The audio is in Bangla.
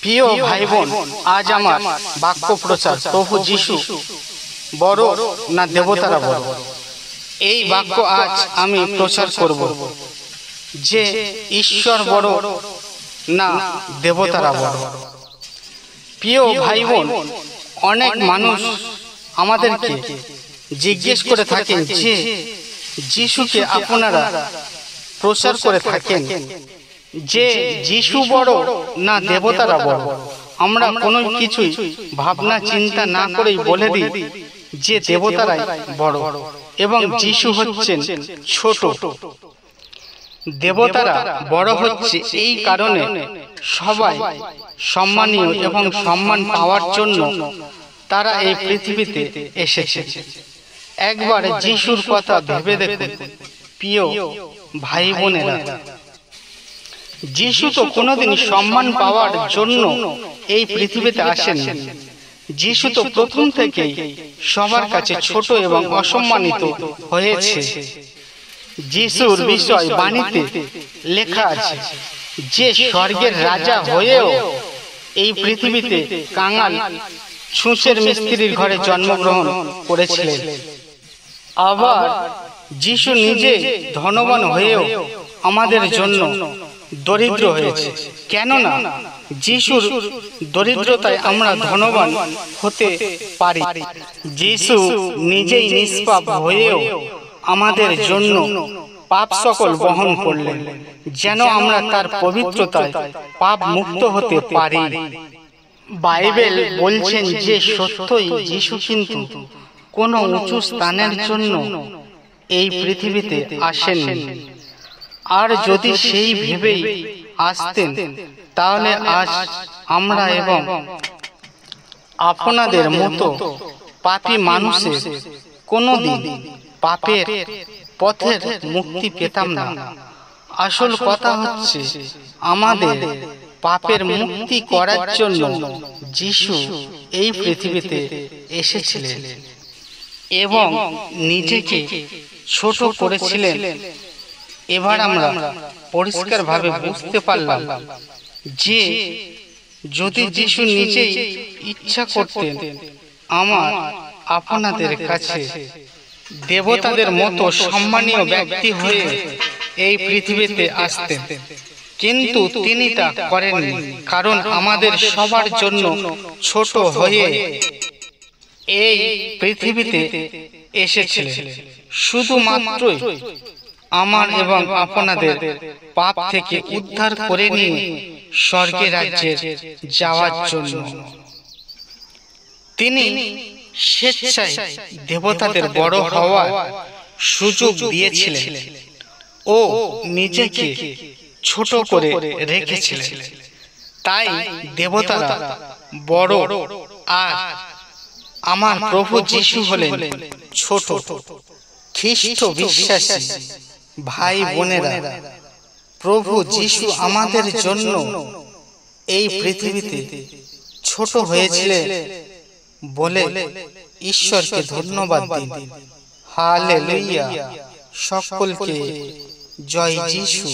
প্রিয় ভাই বোন, আজ আমার বাক্য প্রচার প্রভু যিশু বড় না দেবতারা বড়, এই বাক্য আজ আমি প্রচার করব যে ঈশ্বর বড় না দেবতারা বড়। প্রিয় ভাই বোন, অনেক মানুষ আমাদেরকে জিজ্ঞেস করে থাকেন যে যিশুকে আপনারা প্রচার করে থাকেন যে যিশু বড় না দেবতারা বড়। আমরা কোনো কিছুই ভাবনা চিন্তা না করেই বলে দিই যে দেবতারাই বড় এবং যিশু হচ্ছেন ছোট। দেবতারা বড় হচ্ছে এই কারণে সবাই সম্মানীয় এবং সম্মান পাওয়ার জন্য তারা এই পৃথিবীতে এসেছে। একবার যিশুর কথা ভেবে দেখুন প্রিয় ভাই বোনেরা, যিশু তো কোনোদিন সম্মান পাওয়ার জন্য এই পৃথিবীতে আসেননি। যিশু তো প্রথম থেকেই সবার কাছে ছোট এবং অসম্মানিত হয়েছে। যিশুর বিষয় বাণীতে লেখা আছে যে স্বর্গের রাজা হয়েও এই পৃথিবীতে কাঙাল ছুঁচের মিস্ত্রির ঘরে জন্মগ্রহণ করেছিলেন। আবার যিশু নিজে ধনবান হয়েও আমাদের জন্য দরিদ্র হয়েছে। কেননা যিশুর দরিদ্রতায় আমরা ধনবান হতে পারি। যিশু নিজেই নিষ্পাপ হয়েও আমাদের জন্য পাপ সকল বহন করলেন, যেন আমরা তার পবিত্রতায় পাপ মুক্ত হতে পারি। বাইবেল বলছেন যে সত্যই যিশু কিন্তু কোনো উঁচু স্থানের জন্য এই পৃথিবীতে আসেননি। আর যদি সেই ভেবেই আসতেন তাহলে আজ আমরা এবং আপনাদের মতো পাপী মানুষের কোনোদিন পাপের পথের মুক্তি পেতাম না। আসল কথা হচ্ছে আমাদের পাপের মুক্তি করার জন্য যিশু এই পৃথিবীতে এসেছিলেন এবং নিজেকে ছোট করেছিলেন। এবার আমরা পরিষ্কারভাবে বুঝতে পারলাম যে যদি যিশু নিজেই ইচ্ছা করতেন আমার আপনাদের কাছে দেবতাদের মতো সম্মানীয় ব্যক্তি হয়ে এই পৃথিবীতে আসতেন, কিন্তু তিনি তা করেননি। কারণ আমাদের সবার জন্য ছোট হয়ে এই পৃথিবীতে এসেছিলেন শুধুমাত্রই আমার এবং আপনাদের পাপ থেকে উদ্ধার করে নিয়ে স্বর্গের রাজ্যে যাওয়ার জন্য। তিনি স্বেচ্ছায় দেবতাদের বড় হওয়ার সুযোগ দিয়েছিলেন ও নিজেকে ছোট করে রেখেছিলেন। তাই দেবতারা বড় আর আমার প্রভু যিশু হলেন ছোট। খ্রিস্ট বিশ্বাসী ভাই বোনেরা, প্রভু যিশু আমাদের জন্য এই পৃথিবীতে ছোট হয়েছিলেন বলে ঈশ্বরকে ধন্যবাদ দিন। হালেলুয়া। সকলকে জয় যিশু।